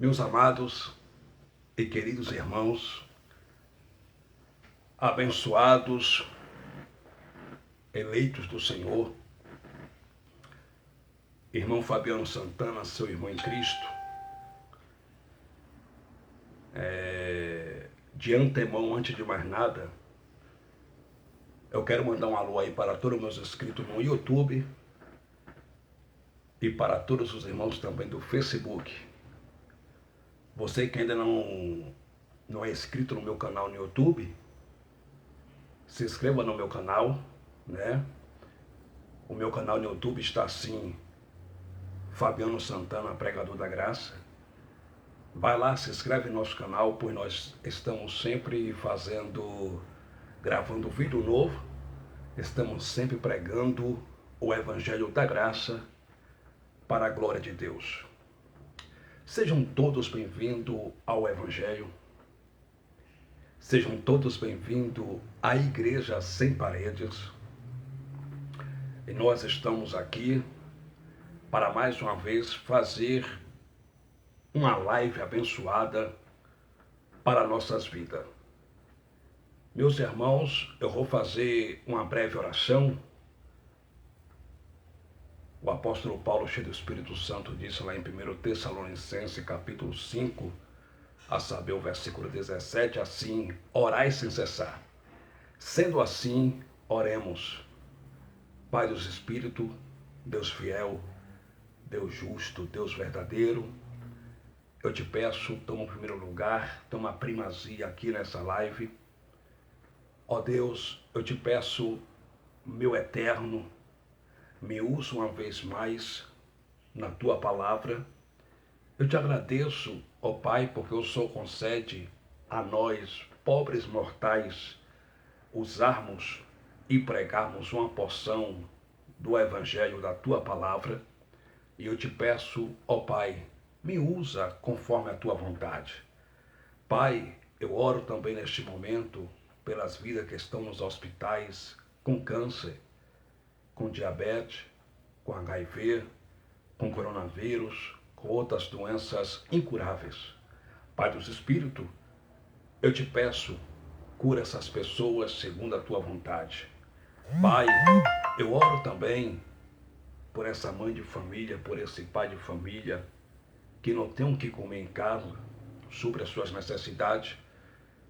Meus amados e queridos irmãos, abençoados, eleitos do Senhor, irmão Fabiano Santana, seu irmão em Cristo, de antemão, antes de mais nada, eu quero mandar um alô aí para todos os meus inscritos no YouTube e para todos os irmãos também do Facebook. Você que ainda não é inscrito no meu canal no YouTube, se inscreva no meu canal, né? O meu canal no YouTube está assim, Fabiano Santana, Pregador da Graça. Vai lá, se inscreve no nosso canal, pois nós estamos sempre gravando vídeo novo, estamos sempre pregando o Evangelho da Graça para a glória de Deus. Sejam todos bem-vindos ao Evangelho. Sejam todos bem-vindos à Igreja Sem Paredes. E nós estamos aqui para mais uma vez fazer uma live abençoada para nossas vidas. Meus irmãos, eu vou fazer uma breve oração. O apóstolo Paulo, cheio do Espírito Santo, disse lá em 1 Tessalonicenses, capítulo 5, a saber o versículo 17, assim: orai sem cessar. Sendo assim, oremos. Pai dos Espíritos, Deus fiel, Deus justo, Deus verdadeiro, eu te peço, toma o primeiro lugar, toma a primazia aqui nessa live. Ó Deus, eu te peço, meu eterno, me usa uma vez mais na tua palavra. Eu te agradeço, ó Pai, porque o Senhor concede a nós, pobres mortais, usarmos e pregarmos uma porção do Evangelho da tua palavra. E eu te peço, ó Pai, me usa conforme a tua vontade. Pai, eu oro também neste momento pelas vidas que estão nos hospitais com câncer, com diabetes, com HIV, com coronavírus, com outras doenças incuráveis. Pai dos Espíritos, eu te peço, cura essas pessoas segundo a tua vontade. Pai, eu oro também por essa mãe de família, por esse pai de família, que não tem o que comer em casa, supre as suas necessidades,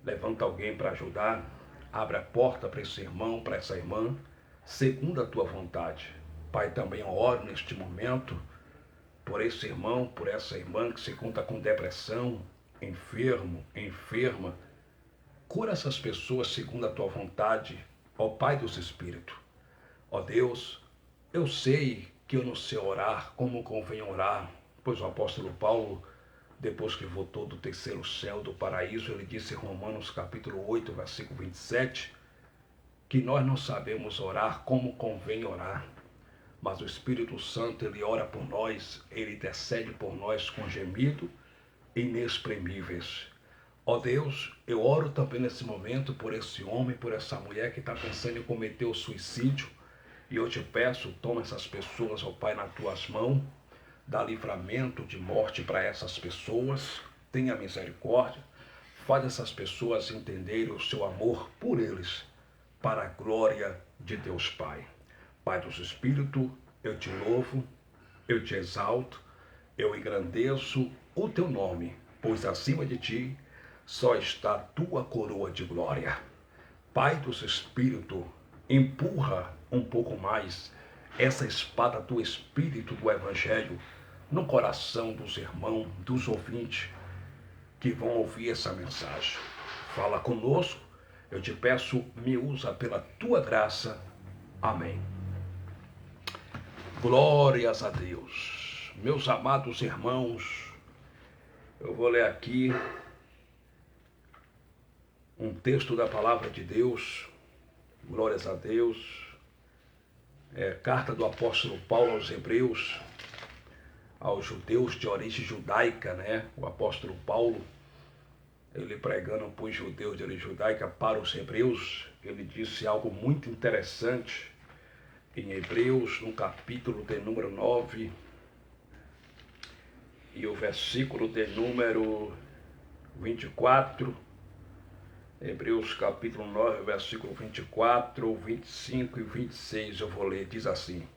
levanta alguém para ajudar, abre a porta para esse irmão, para essa irmã, segundo a tua vontade. Pai, também eu oro neste momento por esse irmão, por essa irmã que se conta com depressão, enfermo, enferma. Cura essas pessoas segundo a tua vontade, ó Pai dos Espíritos. Ó Deus, eu sei que eu não sei orar como convém orar, pois o apóstolo Paulo, depois que voltou do terceiro céu do paraíso, ele disse em Romanos capítulo 8, versículo 27, que nós não sabemos orar como convém orar, mas o Espírito Santo, ele ora por nós, ele intercede por nós com gemido inexprimíveis. Ó Deus, eu oro também nesse momento por esse homem, por essa mulher que está pensando em cometer o suicídio, e eu te peço, toma essas pessoas, ó Pai, nas tuas mãos, dá livramento de morte para essas pessoas, tenha misericórdia, faz essas pessoas entenderem o seu amor por eles, para a glória de Deus Pai. Pai dos Espíritos, eu te louvo, eu te exalto, eu engrandeço o teu nome, pois acima de ti só está a tua coroa de glória. Pai dos Espíritos, empurra um pouco mais essa espada do Espírito do Evangelho no coração dos irmãos, dos ouvintes que vão ouvir essa mensagem. Fala conosco, eu te peço, me usa pela tua graça. Amém. Glórias a Deus. Meus amados irmãos, eu vou ler aqui um texto da palavra de Deus. Glórias a Deus. Carta do apóstolo Paulo aos Hebreus, aos judeus de origem judaica, né? O apóstolo Paulo, ele pregando para os judeus de origem judaica para os hebreus, ele disse algo muito interessante em Hebreus, no capítulo de número 9, e o versículo de número 24, Hebreus capítulo 9, versículo 24, 25 e 26, eu vou ler, diz assim: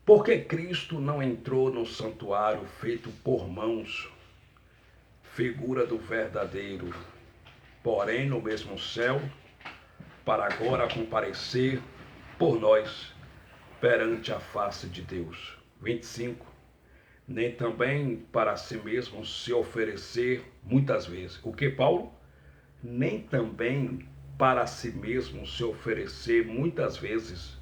Porque Cristo não entrou no santuário feito por mãos, figura do verdadeiro, porém no mesmo céu, para agora comparecer por nós perante a face de Deus. 25. Nem também para si mesmo se oferecer muitas vezes. O que, Paulo? Nem também para si mesmo se oferecer muitas vezes,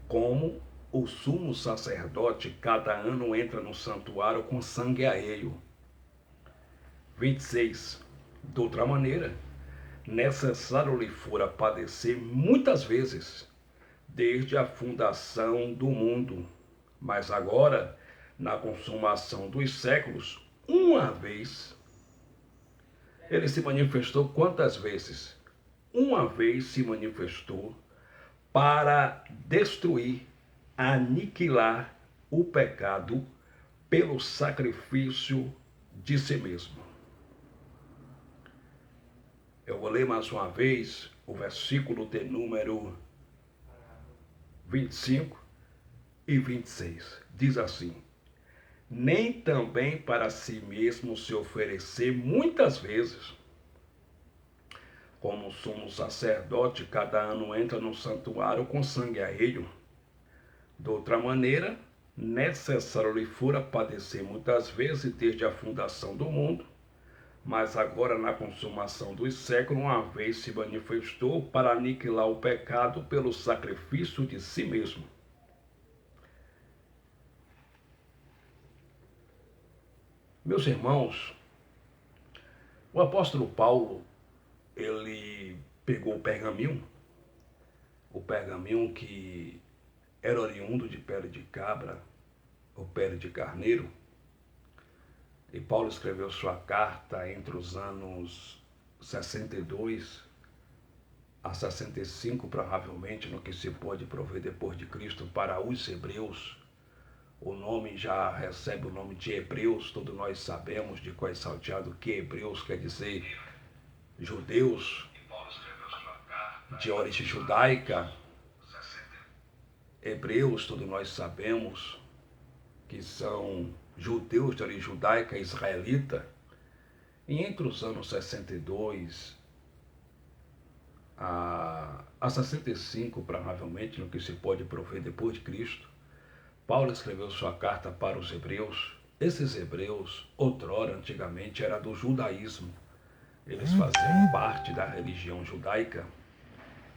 como o sumo sacerdote cada ano entra no santuário com sangue alheio. 26. De outra maneira, necessário lhe fora padecer muitas vezes, desde a fundação do mundo, mas agora, na consumação dos séculos, uma vez, ele se manifestou quantas vezes? Uma vez se manifestou para destruir, aniquilar o pecado pelo sacrifício de si mesmo. Eu vou ler mais uma vez o versículo de número 25 e 26. Diz assim: Nem também para si mesmo se oferecer muitas vezes, como o sumo sacerdote cada ano entra no santuário com sangue alheio. De outra maneira, necessário lhe fora padecer muitas vezes desde a fundação do mundo, mas agora na consumação dos séculos, uma vez se manifestou para aniquilar o pecado pelo sacrifício de si mesmo. Meus irmãos, o apóstolo Paulo, ele pegou o pergaminho que era oriundo de pele de cabra ou pele de carneiro, e Paulo escreveu sua carta entre os anos 62 a 65, provavelmente, no que se pode prover depois de Cristo, para os hebreus. O nome já recebe o nome de Hebreus, todos nós sabemos de qual é salteado que Hebreus quer dizer judeus de origem judaica. Hebreus, todos nós sabemos que são judeus de origem judaica, israelita. E entre os anos 62 a 65, provavelmente, no que se pode prover depois de Cristo, Paulo escreveu sua carta para os hebreus. Esses hebreus, outrora, antigamente, era do judaísmo. Eles faziam parte da religião judaica.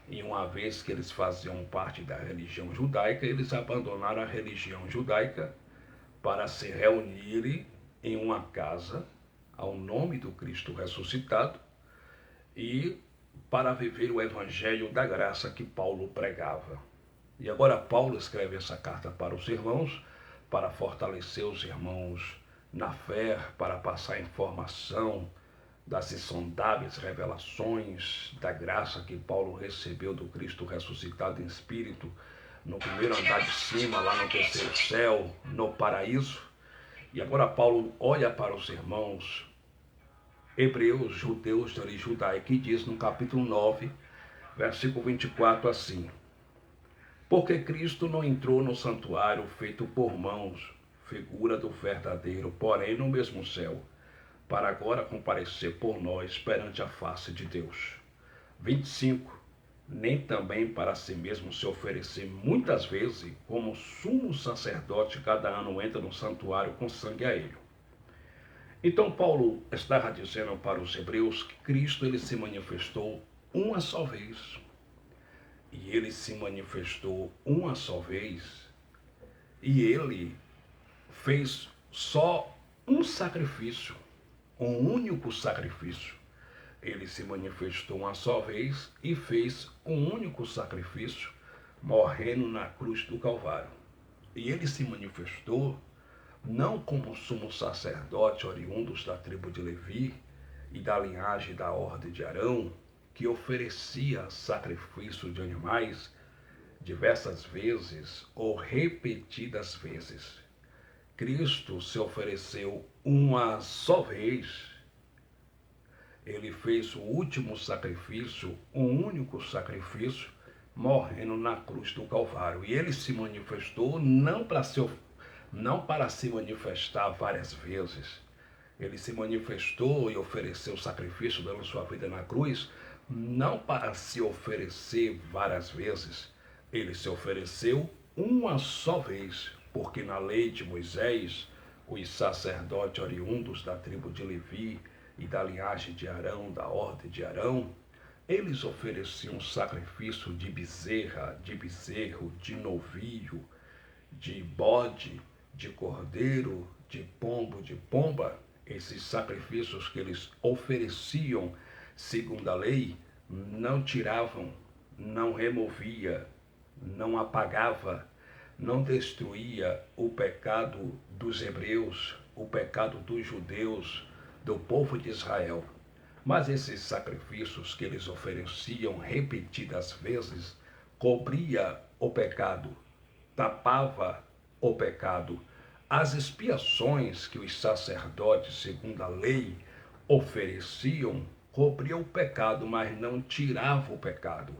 E uma vez que eles faziam parte da religião judaica, eles abandonaram a religião judaica para se reunirem em uma casa ao nome do Cristo ressuscitado e para viver o evangelho da graça que Paulo pregava. E agora Paulo escreve essa carta para os irmãos, para fortalecer os irmãos na fé, para passar informação das insondáveis revelações da graça que Paulo recebeu do Cristo ressuscitado em espírito, no primeiro andar de cima, lá no terceiro céu, no paraíso. E agora Paulo olha para os irmãos hebreus, judeus de origem judaica, e diz no capítulo 9, versículo 24 assim: Porque Cristo não entrou no santuário feito por mãos, figura do verdadeiro, porém no mesmo céu, para agora comparecer por nós perante a face de Deus. 25. Nem também para si mesmo se oferecer muitas vezes, como sumo sacerdote cada ano entra no santuário com sangue alheio. Então Paulo estava dizendo para os hebreus que Cristo ele se manifestou uma só vez. E ele se manifestou uma só vez. E ele fez só um sacrifício, um único sacrifício. Ele se manifestou uma só vez e fez um único sacrifício, morrendo na cruz do Calvário. E ele se manifestou não como sumo sacerdote oriundos da tribo de Levi e da linhagem da ordem de Arão, que oferecia sacrifício de animais diversas vezes ou repetidas vezes. Cristo se ofereceu uma só vez. Ele fez o último sacrifício, um único sacrifício, morrendo na cruz do Calvário. E ele se manifestou não para se manifestar várias vezes. Ele se manifestou e ofereceu o sacrifício dando sua vida na cruz, não para se oferecer várias vezes. Ele se ofereceu uma só vez, porque na lei de Moisés, os sacerdotes oriundos da tribo de Levi e da linhagem de Arão, da ordem de Arão, eles ofereciam sacrifício de bezerra, de bezerro, de novio, de bode, de cordeiro, de pombo, de pomba. Esses sacrifícios que eles ofereciam, segundo a lei, não tiravam, não removia, não apagava, não destruía o pecado dos hebreus, o pecado dos judeus, do povo de Israel. Mas esses sacrifícios que eles ofereciam repetidas vezes cobria o pecado, tapava o pecado. As expiações que os sacerdotes, segundo a lei, ofereciam cobriam o pecado, mas não tirava o pecado,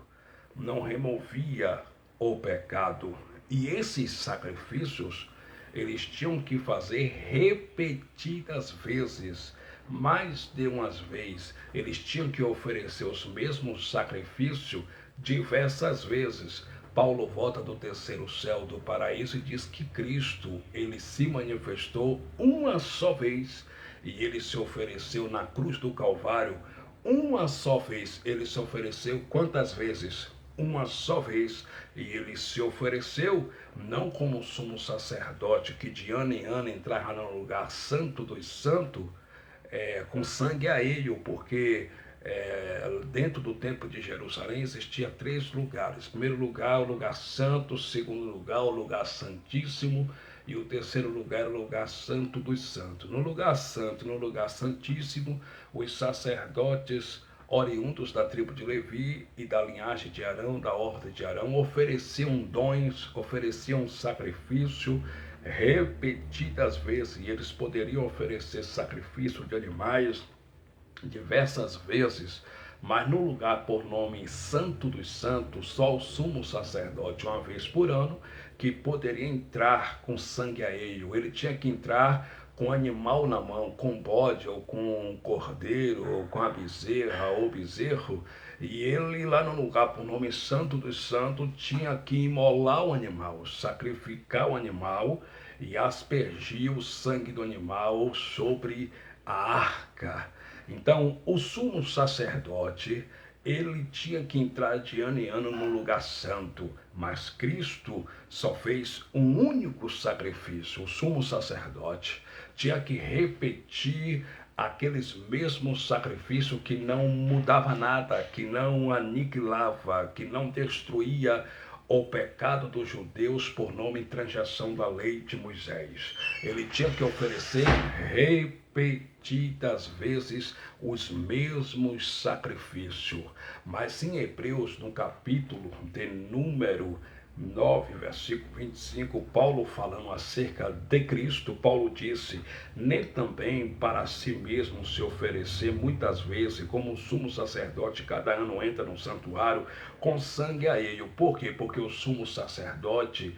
não removia o pecado. E esses sacrifícios eles tinham que fazer repetidas vezes, mais de uma vez. Eles tinham que oferecer os mesmos sacrifícios diversas vezes. Paulo volta do terceiro céu do paraíso e diz que Cristo, ele se manifestou uma só vez e ele se ofereceu na cruz do Calvário uma só vez. Ele se ofereceu quantas vezes? Uma só vez, e ele se ofereceu não como sumo sacerdote que de ano em ano entrava no lugar santo dos santos com sangue alheio, porque dentro do templo de Jerusalém existia 3 lugares. Primeiro lugar, o lugar santo. Segundo lugar, o lugar santíssimo. E o terceiro lugar era o lugar santo dos santos. No lugar santo, no lugar santíssimo, os sacerdotes oriundos da tribo de Levi e da linhagem de Arão, da ordem de Arão, ofereciam dons, ofereciam sacrifício repetidas vezes, e eles poderiam oferecer sacrifício de animais diversas vezes, mas no lugar por nome Santo dos Santos, só o sumo sacerdote, uma vez por ano, que poderia entrar com sangue alheio. Ele tinha que entrar com animal na mão, com bode, ou com cordeiro, ou com a bezerra, ou bezerro, e ele lá no lugar por nome Santo dos Santos tinha que imolar o animal, sacrificar o animal e aspergir o sangue do animal sobre a arca. Então, o sumo sacerdote, ele tinha que entrar de ano em ano no lugar santo, mas Cristo só fez um único sacrifício. O sumo sacerdote tinha que repetir aqueles mesmos sacrifícios que não mudava nada, que não aniquilava, que não destruía o pecado dos judeus por nome e transgressão da lei de Moisés. Ele tinha que oferecer repetidas vezes os mesmos sacrifícios. Mas em Hebreus, no capítulo de número 9, versículo 25, Paulo falando acerca de Cristo, Paulo disse: nem também para si mesmo se oferecer muitas vezes, como o sumo sacerdote cada ano entra no santuário com sangue alheio. Por quê? Porque o sumo sacerdote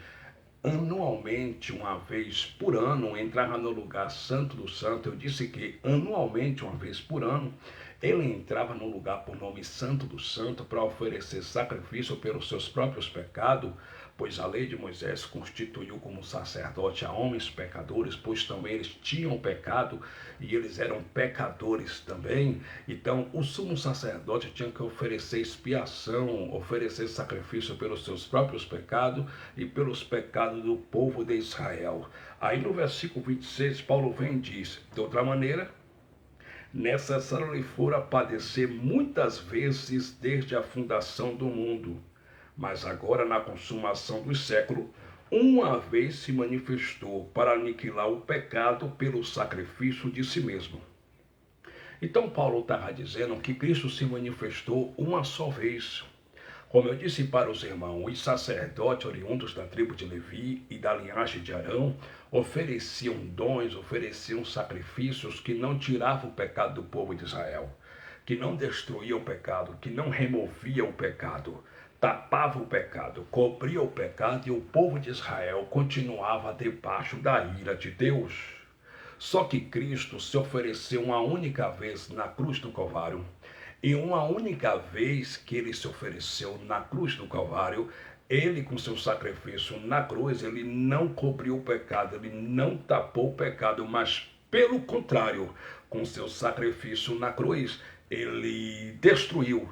anualmente, uma vez por ano, entrava no lugar santo do santo. Eu disse que anualmente, uma vez por ano, ele entrava no lugar por nome Santo do Santo para oferecer sacrifício pelos seus próprios pecados, pois a lei de Moisés constituiu como sacerdote a homens pecadores, pois também eles tinham pecado e eles eram pecadores também. Então o sumo sacerdote tinha que oferecer expiação, oferecer sacrifício pelos seus próprios pecados e pelos pecados do povo de Israel. Aí no versículo 26, Paulo vem e diz: de outra maneira, necessário lhe fora padecer muitas vezes desde a fundação do mundo, mas agora na consumação dos séculos, uma vez se manifestou para aniquilar o pecado pelo sacrifício de si mesmo. Então Paulo estava dizendo que Cristo se manifestou uma só vez. Como eu disse para os irmãos, os sacerdotes oriundos da tribo de Levi e da linhagem de Arão ofereciam dons, ofereciam sacrifícios que não tiravam o pecado do povo de Israel, que não destruía o pecado, que não removia o pecado, tapava o pecado, cobria o pecado e o povo de Israel continuava debaixo da ira de Deus. Só que Cristo se ofereceu uma única vez na cruz do Calvário. E uma única vez que ele se ofereceu na cruz do Calvário, ele com seu sacrifício na cruz, ele não cobriu o pecado, ele não tapou o pecado, mas pelo contrário, com seu sacrifício na cruz, ele destruiu,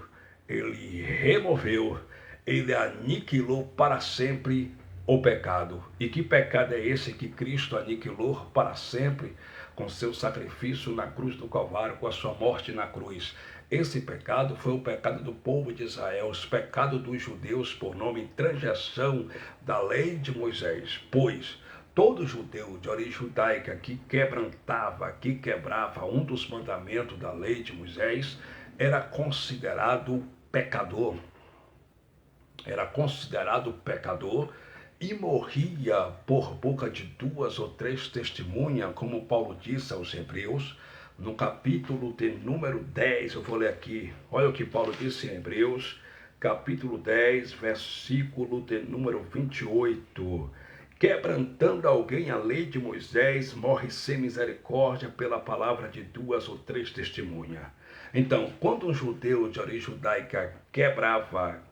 ele removeu, ele aniquilou para sempre o pecado. E que pecado é esse que Cristo aniquilou para sempre com seu sacrifício na cruz do Calvário, com a sua morte na cruz? Esse pecado foi o pecado do povo de Israel, os pecados dos judeus por nome transgressão da lei de Moisés. Pois todo judeu de origem judaica que quebrantava, que quebrava um dos mandamentos da lei de Moisés, era considerado pecador. Era considerado pecador e morria por boca de 2 ou 3 testemunhas, como Paulo disse aos Hebreus, no capítulo de número 10, eu vou ler aqui, olha o que Paulo disse em Hebreus, capítulo 10, versículo de número 28. Quebrantando alguém a lei de Moisés, morre sem misericórdia pela palavra de 2 ou 3 testemunhas. Então, quando um judeu de origem judaica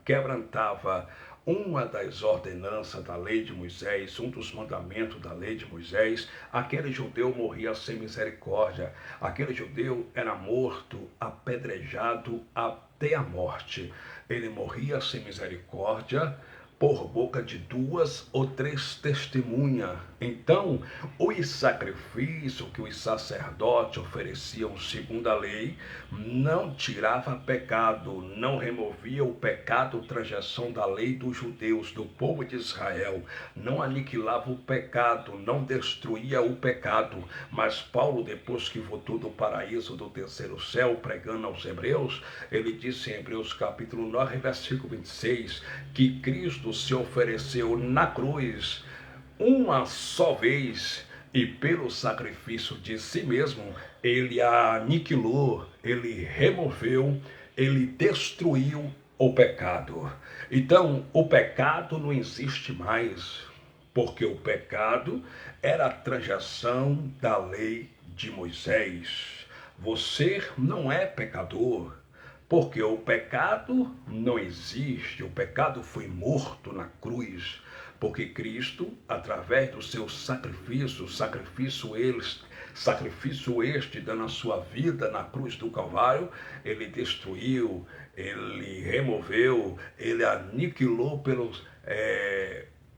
quebrantava uma das ordenanças da lei de Moisés, um dos mandamentos da lei de Moisés, aquele judeu morria sem misericórdia. Aquele judeu era morto, apedrejado até a morte. Ele morria sem misericórdia por boca de 2 ou 3 testemunhas. Então, os sacrifícios que os sacerdotes ofereciam segundo a lei não tirava pecado, não removia o pecado, transgressão da lei dos judeus, do povo de Israel, não aniquilava o pecado, não destruía o pecado. Mas Paulo, depois que voltou do paraíso do terceiro céu, pregando aos hebreus, ele disse em Hebreus capítulo 9, versículo 26, que Cristo se ofereceu na cruz uma só vez e pelo sacrifício de si mesmo, ele aniquilou, ele removeu, ele destruiu o pecado. Então, o pecado não existe mais, porque o pecado era a transgressão da lei de Moisés. Você não é pecador, porque o pecado não existe, o pecado foi morto na cruz, porque Cristo, através do seu sacrifício este dando a sua vida na cruz do Calvário, ele destruiu, ele removeu, ele aniquilou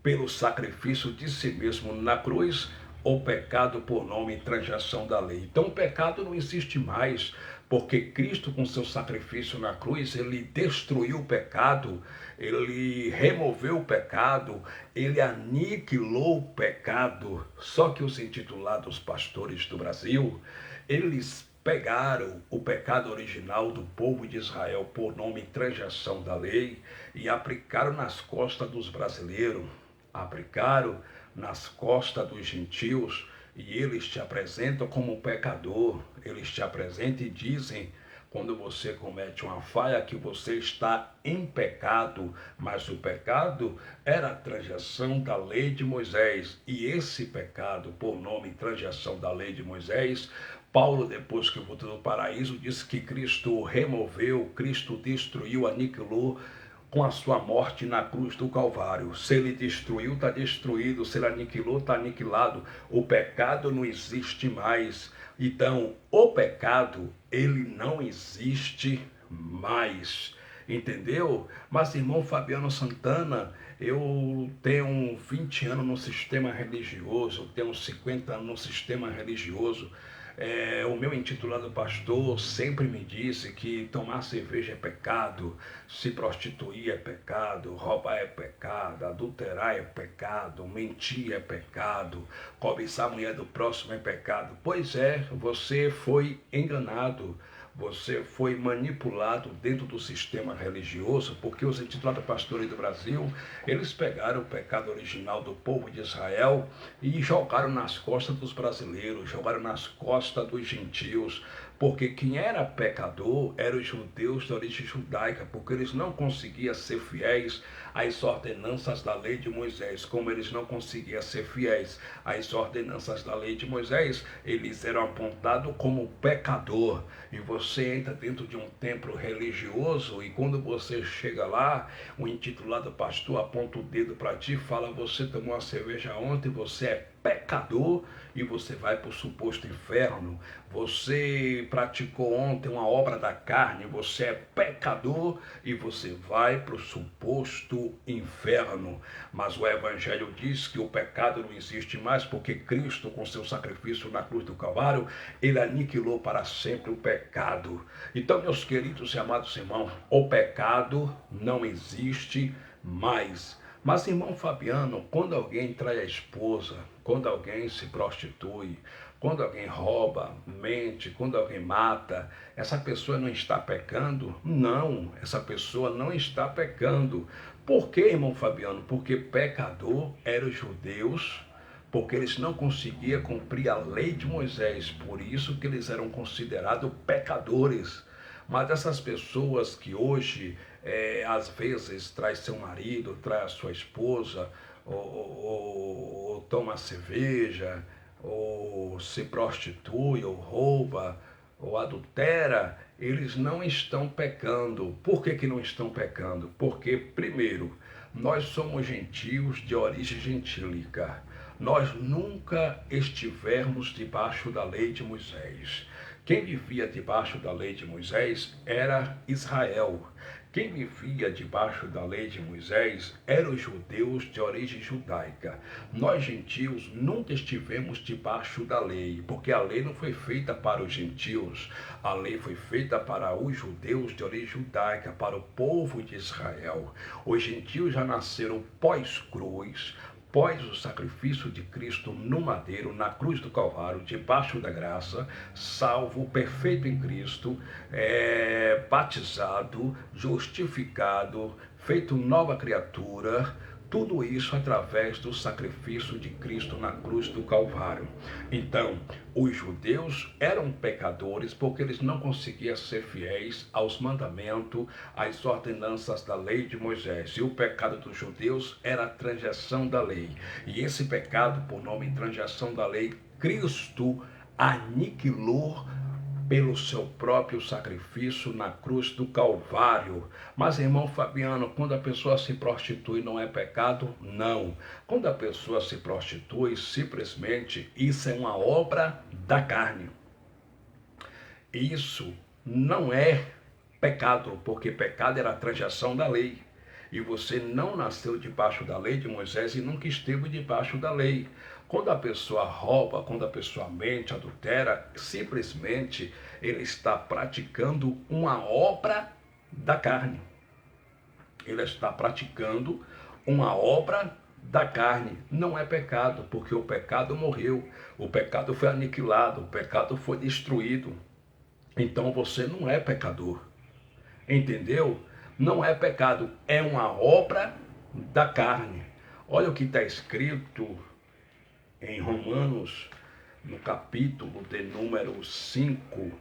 pelo sacrifício de si mesmo na cruz, o pecado por nome e transgressão da lei. Então o pecado não existe mais, porque Cristo com seu sacrifício na cruz, ele destruiu o pecado, ele removeu o pecado, ele aniquilou o pecado. Só que os intitulados pastores do Brasil, eles pegaram o pecado original do povo de Israel por nome e transgressão da lei e aplicaram nas costas dos brasileiros, aplicaram nas costas dos gentios, e eles te apresentam como pecador, eles te apresentam e dizem, quando você comete uma falha, que você está em pecado, mas o pecado era a transgressão da lei de Moisés, e esse pecado, por nome transgressão da lei de Moisés, Paulo, depois que voltou do paraíso, disse que Cristo removeu, Cristo destruiu, aniquilou, com a sua morte na cruz do Calvário. Se ele destruiu, está destruído. Se ele aniquilou, está aniquilado. O pecado não existe mais. Então, o pecado, ele não existe mais. Entendeu? Mas, irmão Fabiano Santana, eu tenho 20 anos no sistema religioso, tenho 50 anos no sistema religioso. O meu intitulado pastor sempre me disse que tomar cerveja é pecado, se prostituir é pecado, roubar é pecado, adulterar é pecado, mentir é pecado, cobiçar a mulher do próximo é pecado. Pois é, você foi enganado. Você foi manipulado dentro do sistema religioso, porque os intitulados pastores do Brasil, eles pegaram o pecado original do povo de Israel e jogaram nas costas dos brasileiros, jogaram nas costas dos gentios, porque quem era pecador eram os judeus de origem judaica, porque eles não conseguiam ser fiéis às ordenanças da lei de Moisés. Como eles não conseguiam ser fiéis às ordenanças da lei de Moisés, eles eram apontados como pecador. E você entra dentro de um templo religioso e quando você chega lá, o intitulado pastor aponta o dedo para ti e fala: você tomou uma cerveja ontem, você é pecador e você vai para o suposto inferno. Você praticou ontem uma obra da carne, você é pecador e você vai para o suposto inferno. Mas o Evangelho diz que o pecado não existe mais, porque Cristo, com seu sacrifício na cruz do Calvário, ele aniquilou para sempre o pecado. Então, meus queridos e amados irmãos, o pecado não existe mais. Mas, irmão Fabiano, quando alguém trai a esposa, quando alguém se prostitui, quando alguém rouba, mente, quando alguém mata, essa pessoa não está pecando? Não, essa pessoa não está pecando. Por quê, irmão Fabiano? Porque pecador eram os judeus, porque eles não conseguiam cumprir a lei de Moisés, por isso que eles eram considerados pecadores. Mas essas pessoas que hoje, às vezes, traz seu marido, traz sua esposa, ou toma cerveja, ou se prostitui, ou rouba, ou adultera, eles não estão pecando. Por que não estão pecando? Porque, primeiro, nós somos gentios de origem gentílica. Nós nunca estivemos debaixo da lei de Moisés. Quem vivia debaixo da lei de Moisés era Israel. Quem vivia debaixo da lei de Moisés eram os judeus de origem judaica. Nós, gentios, nunca estivemos debaixo da lei, porque a lei não foi feita para os gentios. A lei foi feita para os judeus de origem judaica, para o povo de Israel. Os gentios já nasceram pós-cruz, após o sacrifício de Cristo no madeiro, na cruz do Calvário, debaixo da graça, salvo, perfeito em Cristo, batizado, justificado, feito nova criatura, tudo isso através do sacrifício de Cristo na cruz do Calvário. Então, os judeus eram pecadores porque eles não conseguiam ser fiéis aos mandamentos, às ordenanças da lei de Moisés. E o pecado dos judeus era a transgressão da lei. E esse pecado, por nome de transgressão da lei, Cristo aniquilou pelo seu próprio sacrifício na cruz do Calvário. Mas, irmão Fabiano, quando a pessoa se prostitui não é pecado? Não. Quando a pessoa se prostitui, simplesmente isso é uma obra da carne. Isso não é pecado, porque pecado era a transgressão da lei. E você não nasceu debaixo da lei de Moisés e nunca esteve debaixo da lei. Quando a pessoa rouba, quando a pessoa mente, adultera, simplesmente ele está praticando uma obra da carne. Ele está praticando uma obra da carne. Não é pecado, porque o pecado morreu, o pecado foi aniquilado, o pecado foi destruído. Então você não é pecador. Entendeu? Não é pecado, é uma obra da carne. Olha o que está escrito em Romanos, no capítulo de número 5.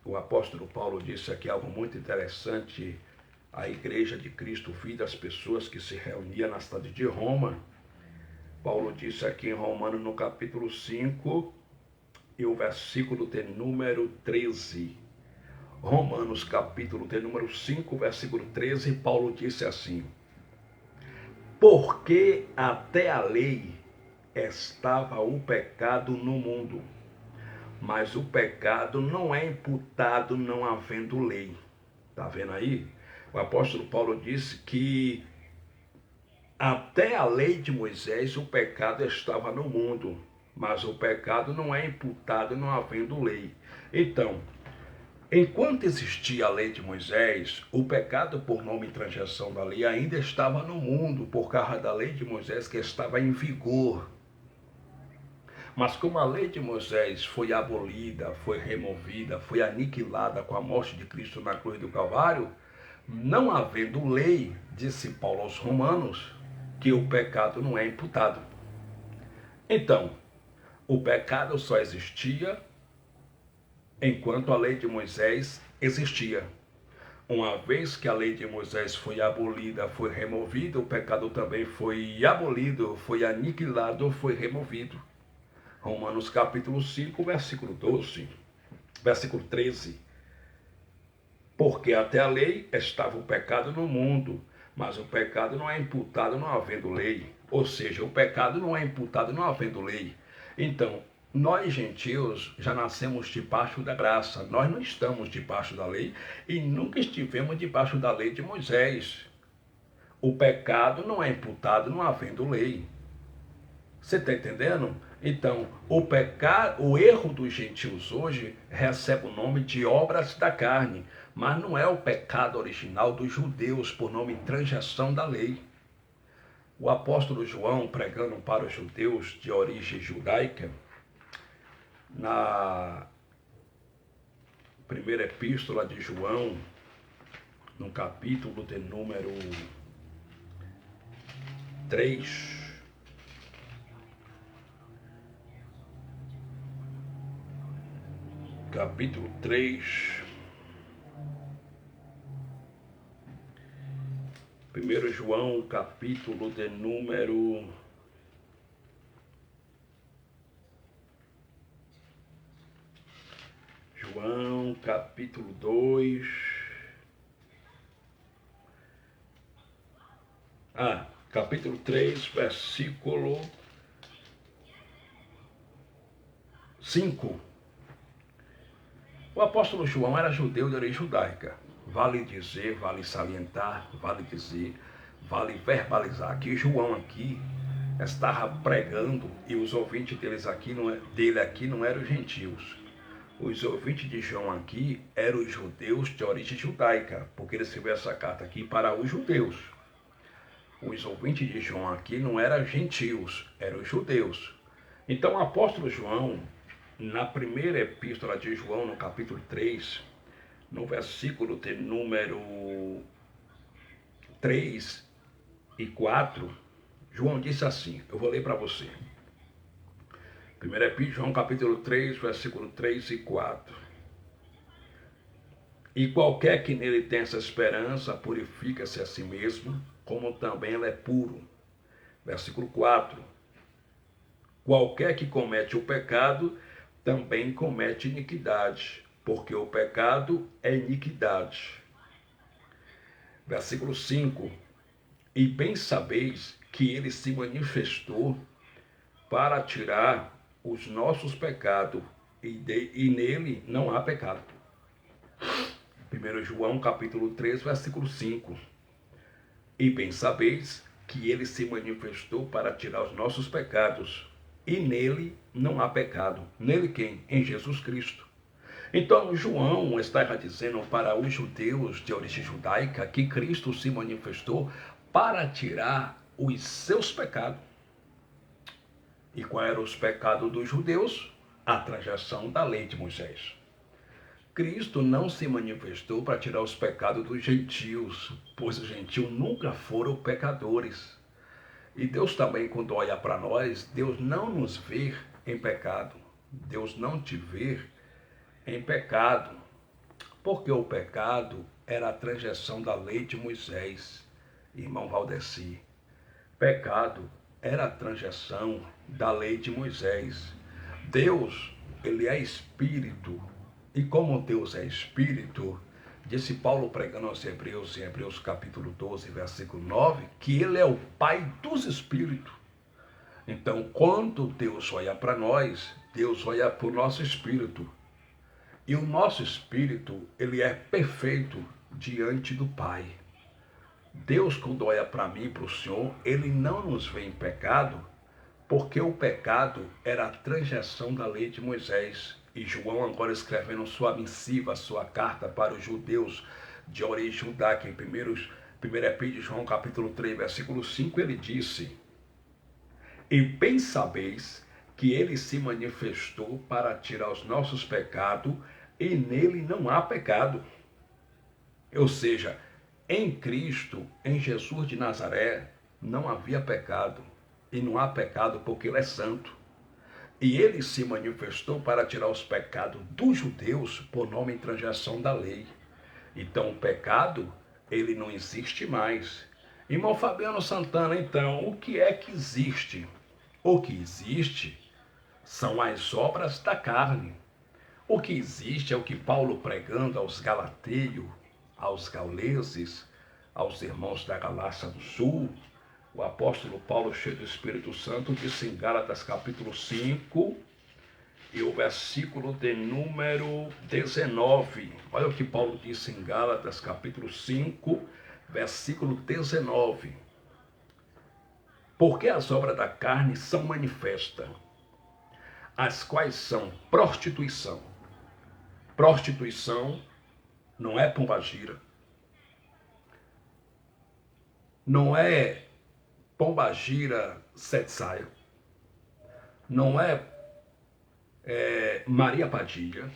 O apóstolo Paulo disse aqui algo muito interessante. A igreja de Cristo Vida, as pessoas que se reuniam na cidade de Roma. Paulo disse aqui em Romanos, no capítulo 5, e o versículo de número 13. Romanos, capítulo de número 5, versículo 13, Paulo disse assim: porque até a lei estava o pecado no mundo, mas o pecado não é imputado não havendo lei. Está vendo aí? O apóstolo Paulo disse que até a lei de Moisés o pecado estava no mundo, mas o pecado não é imputado não havendo lei. Então, enquanto existia a lei de Moisés, o pecado por nome de transgressão da lei ainda estava no mundo, por causa da lei de Moisés que estava em vigor. Mas como a lei de Moisés foi abolida, foi removida, foi aniquilada com a morte de Cristo na cruz do Calvário, não havendo lei, disse Paulo aos Romanos, que o pecado não é imputado. Então, o pecado só existia enquanto a lei de Moisés existia. Uma vez que a lei de Moisés foi abolida, foi removida, o pecado também foi abolido, foi aniquilado, foi removido. Romanos capítulo 5, versículo 12, versículo 13. Porque até a lei estava o pecado no mundo, mas o pecado não é imputado não havendo lei. Ou seja, o pecado não é imputado não havendo lei. Então, nós gentios já nascemos debaixo da graça, nós não estamos debaixo da lei e nunca estivemos debaixo da lei de Moisés. O pecado não é imputado não havendo lei. Você está entendendo? Então, o erro dos gentios hoje recebe o nome de obras da carne, mas não é o pecado original dos judeus por nome transgressão da lei. O apóstolo João, pregando para os judeus de origem judaica, na primeira epístola de João, no capítulo de número 3, capítulo 3, 1 João, capítulo de número 2, capítulo 3, versículo 5. O apóstolo João era judeu de origem judaica. Vale dizer, vale salientar, vale dizer, vale verbalizar que João aqui estava pregando e os ouvintes dele aqui não eram os gentios. Os ouvintes de João aqui eram os judeus de origem judaica, porque ele escreveu essa carta aqui para os judeus. Os ouvintes de João aqui não eram gentios, eram os judeus. Então o apóstolo João, na primeira epístola de João, no capítulo 3, no versículo de número 3 e 4, João disse assim, eu vou ler para você. Primeira epístola, João capítulo 3, versículo 3 e 4. E qualquer que nele tem essa esperança, purifica-se a si mesmo, como também ele é puro. Versículo 4. Qualquer que comete o pecado, também comete iniquidade, porque o pecado é iniquidade. Versículo 5. E bem sabeis que ele se manifestou para tirar os nossos pecados, e nele não há pecado. 1 João capítulo 3, versículo 5. E bem sabeis que ele se manifestou para tirar os nossos pecados, e nele não há pecado. Nele quem? Em Jesus Cristo. Então João estava dizendo para os judeus de origem judaica que Cristo se manifestou para tirar os seus pecados. E qual eram os pecados dos judeus? A transgressão da lei de Moisés. Cristo não se manifestou para tirar os pecados dos gentios, pois os gentios nunca foram pecadores. E Deus também, quando olha para nós, Deus não nos vê em pecado. Deus não te vê em pecado. Porque o pecado era a transgressão da lei de Moisés, irmão Valdeci. Pecado era a transgressão da lei de Moisés. Deus, ele é espírito. E como Deus é espírito, disse Paulo pregando aos Hebreus, em Hebreus capítulo 12, versículo 9, que ele é o Pai dos espíritos. Então, quando Deus olha para nós, Deus olha para o nosso espírito. E o nosso espírito, ele é perfeito diante do Pai. Deus, quando olha para mim e para o Senhor, ele não nos vê em pecado, porque o pecado era a transgressão da lei de Moisés. E João, agora escrevendo sua missiva, sua carta para os judeus de origem judaica, em 1 Epístola de João, capítulo 3, versículo 5, ele disse: E bem sabeis que ele se manifestou para tirar os nossos pecados e nele não há pecado. Ou seja, em Cristo, em Jesus de Nazaré, não havia pecado. E não há pecado porque ele é santo. E ele se manifestou para tirar os pecados dos judeus por nome e transgressão da lei. Então o pecado, ele não existe mais. Irmão Fabiano Santana, então, o que é que existe? O que existe são as obras da carne. O que existe é o que Paulo pregando aos galateiros, aos gauleses, aos irmãos da Galácia do Sul. O apóstolo Paulo, cheio do Espírito Santo, disse em Gálatas capítulo 5, e o versículo de número 19. Olha o que Paulo disse em Gálatas capítulo 5, versículo 19. Porque as obras da carne são manifestas, as quais são prostituição. Prostituição não é pombagira, não é pombagira sete saio, não é Maria Padilha.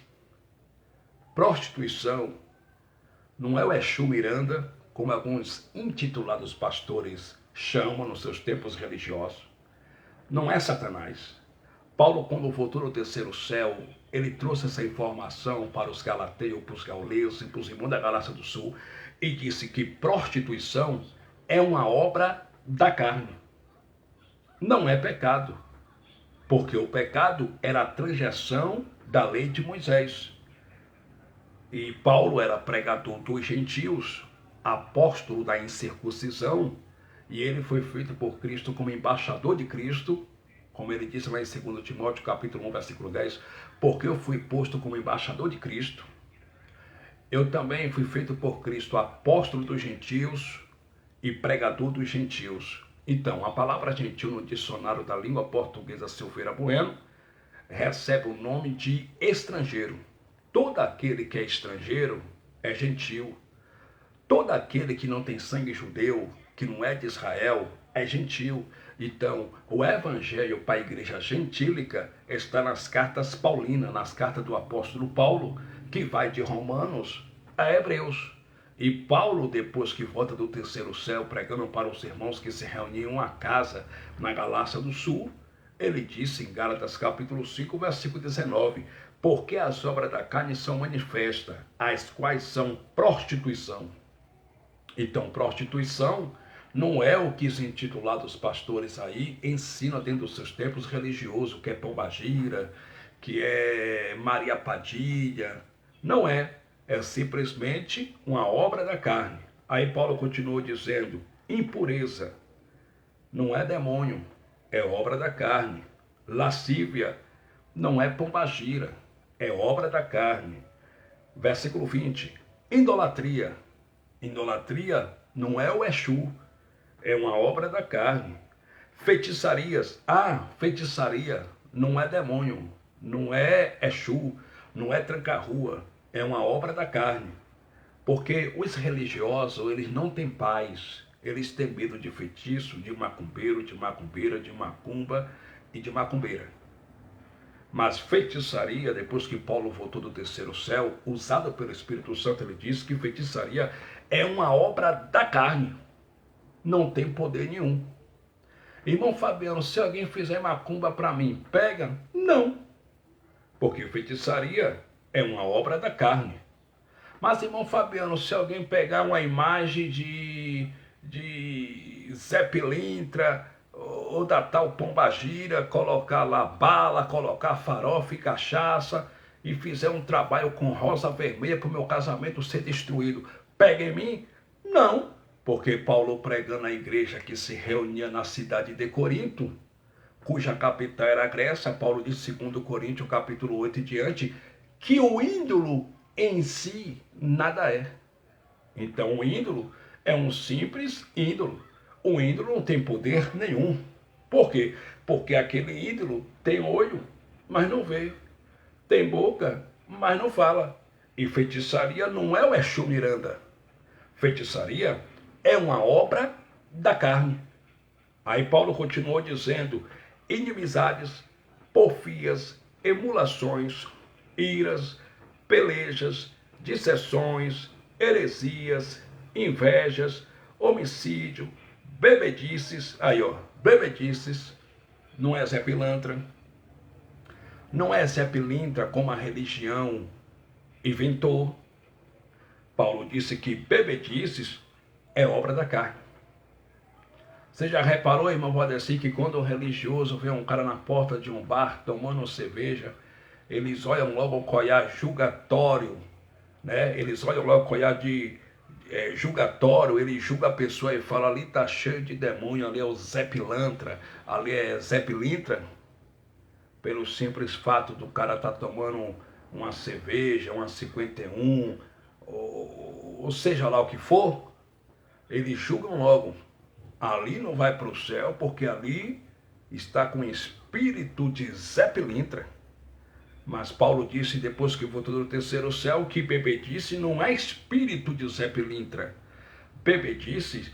Prostituição não é o Exu Miranda, como alguns intitulados pastores chamam nos seus tempos religiosos. Não é Satanás. Paulo, quando voltou no terceiro céu, ele trouxe essa informação para os galateiros, para os gauleses, para os irmãos da Galácia do Sul, e disse que prostituição é uma obra da carne. Não é pecado, porque o pecado era a transgressão da lei de Moisés. E Paulo era pregador dos gentios, apóstolo da incircuncisão, e ele foi feito por Cristo como embaixador de Cristo, como ele disse lá em 2 Timóteo capítulo 1, versículo 10, porque eu fui posto como embaixador de Cristo. Eu também fui feito por Cristo apóstolo dos gentios e pregador dos gentios. Então, a palavra gentil no dicionário da língua portuguesa Silveira Bueno recebe o nome de estrangeiro. Todo aquele que é estrangeiro é gentil. Todo aquele que não tem sangue judeu, que não é de Israel, é gentil. Então, o evangelho para a igreja gentílica está nas cartas paulinas, nas cartas do apóstolo Paulo, que vai de Romanos a Hebreus. E Paulo, depois que volta do terceiro céu, pregando para os irmãos que se reuniam em uma casa na Galácia do Sul, ele disse em Gálatas capítulo 5, versículo 19, porque as obras da carne são manifestas, as quais são prostituição. Então, prostituição não é o que os intitulados pastores aí ensinam dentro dos seus templos religiosos, que é pombagira, que é Maria Padilha. Não é. É simplesmente uma obra da carne. Aí Paulo continuou dizendo, impureza não é demônio, é obra da carne. Lascívia não é pombagira, é obra da carne. Versículo 20, idolatria. Idolatria não é o Exu, é uma obra da carne. Feitiçarias. Feitiçaria não é demônio, não é Exu, não é tranca-rua, é uma obra da carne. Porque os religiosos, eles não têm paz, eles têm medo de feitiço, de macumbeiro, de macumbeira, de macumba e de macumbeira. Mas feitiçaria, depois que Paulo voltou do terceiro céu, usado pelo Espírito Santo, ele disse que feitiçaria é uma obra da carne. Não tem poder nenhum. Irmão Fabiano, se alguém fizer macumba para mim, pega? Não. Porque feitiçaria é uma obra da carne. Mas, irmão Fabiano, se alguém pegar uma imagem de Zé Pilintra ou da tal pombagira, colocar lá bala, colocar farofa e cachaça e fizer um trabalho com rosa vermelha para o meu casamento ser destruído, pega em mim? Não, porque Paulo pregando na igreja que se reunia na cidade de Corinto, cuja capital era a Grécia, Paulo diz em 2 Coríntios capítulo 8 e diante, que o ídolo em si nada é. Então o ídolo é um simples ídolo. O ídolo não tem poder nenhum. Por quê? Porque aquele ídolo tem olho, mas não vê. Tem boca, mas não fala. E feitiçaria não é o Exu Miranda. Feitiçaria é uma obra da carne. Aí Paulo continuou dizendo, inimizades, porfias, emulações, iras, pelejas, dissensões, heresias, invejas, homicídio, bebedices, bebedices, não é Zé Pilantra, não é Zé Pilintra como a religião inventou. Paulo disse que bebedices é obra da carne. Você já reparou, irmão Valdeci, que quando o religioso vê um cara na porta de um bar tomando cerveja, eles olham logo o coiar julgatório, né? Eles olham logo o coiar de julgatório, ele julga a pessoa e fala, ali tá cheio de demônio, ali é o Zé Pilantra, ali é Zé Pilintra, pelo simples fato do cara tá tomando uma cerveja, uma 51, ou seja lá o que for, eles julgam logo. Ali não vai para o céu, porque ali está com espírito de Zé Pilintra. Mas Paulo disse, depois que voltou do terceiro céu, que bebedice não é espírito de Zé Pilintra. Bebedice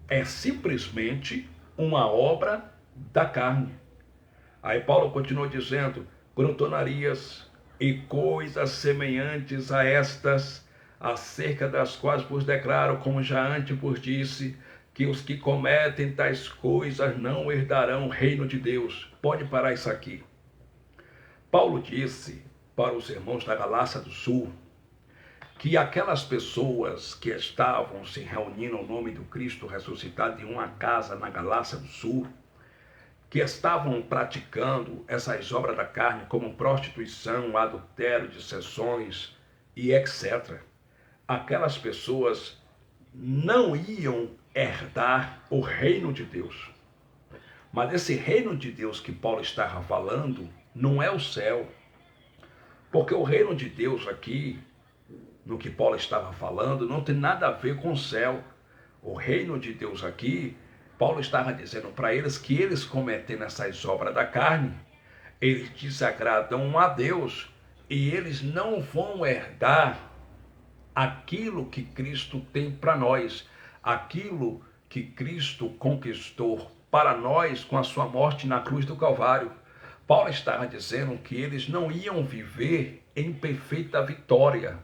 é simplesmente uma obra da carne. Aí Paulo continuou dizendo, glutonarias e coisas semelhantes a estas, acerca das quais vos declaro, como já antes vos disse, que os que cometem tais coisas não herdarão o reino de Deus. Pode parar isso aqui. Paulo disse para os irmãos da Galácia do Sul que aquelas pessoas que estavam se reunindo ao nome do Cristo ressuscitado em uma casa na Galácia do Sul, que estavam praticando essas obras da carne como prostituição, adultério, dissensões e etc. Aquelas pessoas não iam herdar o reino de Deus. Mas esse reino de Deus que Paulo estava falando não é o céu. Porque o reino de Deus aqui, no que Paulo estava falando, não tem nada a ver com o céu. O reino de Deus aqui, Paulo estava dizendo para eles que eles cometendo essas obras da carne, eles desagradam a Deus e eles não vão herdar aquilo que Cristo tem para nós, aquilo que Cristo conquistou para nós com a sua morte na cruz do Calvário. Paulo estava dizendo que eles não iam viver em perfeita vitória,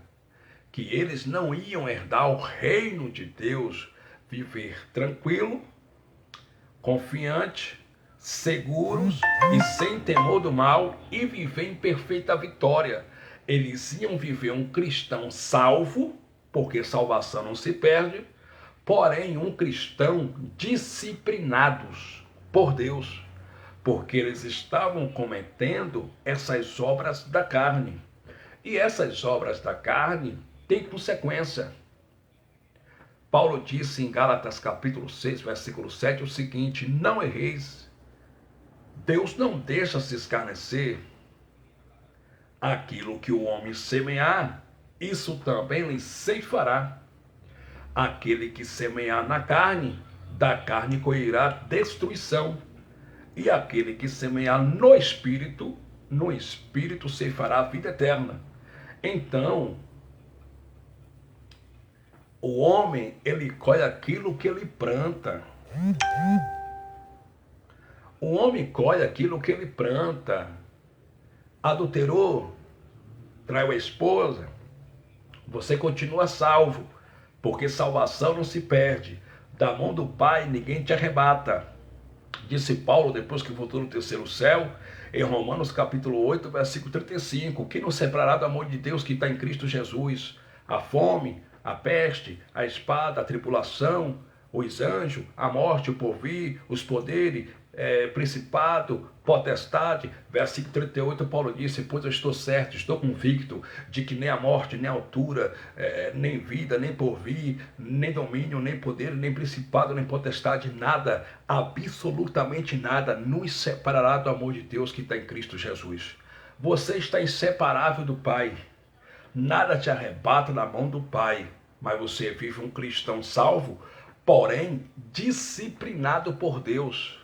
que eles não iam herdar o reino de Deus, viver tranquilo, confiante, seguros e sem temor do mal e viver em perfeita vitória. Eles iam viver um cristão salvo, porque salvação não se perde, porém um cristão disciplinados por Deus, porque eles estavam cometendo essas obras da carne. E essas obras da carne têm consequência. Paulo disse em Gálatas capítulo 6, versículo 7 o seguinte, não erreis, Deus não deixa se escarnecer. Aquilo que o homem semear, isso também lhe ceifará. Aquele que semear na carne, da carne colherá destruição. E aquele que semear no espírito ceifará a vida eterna. Então, o homem, ele colhe aquilo que ele planta. O homem colhe aquilo que ele planta. Adulterou, traiu a esposa, você continua salvo, porque salvação não se perde. Da mão do Pai ninguém te arrebata. Disse Paulo depois que voltou no terceiro céu, em Romanos capítulo 8, versículo 35, que nos separará do amor de Deus que está em Cristo Jesus? A fome, a peste, a espada, a tribulação, os anjos, a morte, o porvir, os poderes, principado, potestade. Versículo 38, Paulo disse, pois eu estou certo, estou convicto de que nem a morte, nem a altura, nem vida, nem porvir, nem domínio, nem poder, nem principado, nem potestade, nada, absolutamente nada, nos separará do amor de Deus que está em Cristo Jesus. Você está inseparável do Pai. Nada te arrebata da mão do Pai, mas você vive um cristão salvo, porém disciplinado por Deus.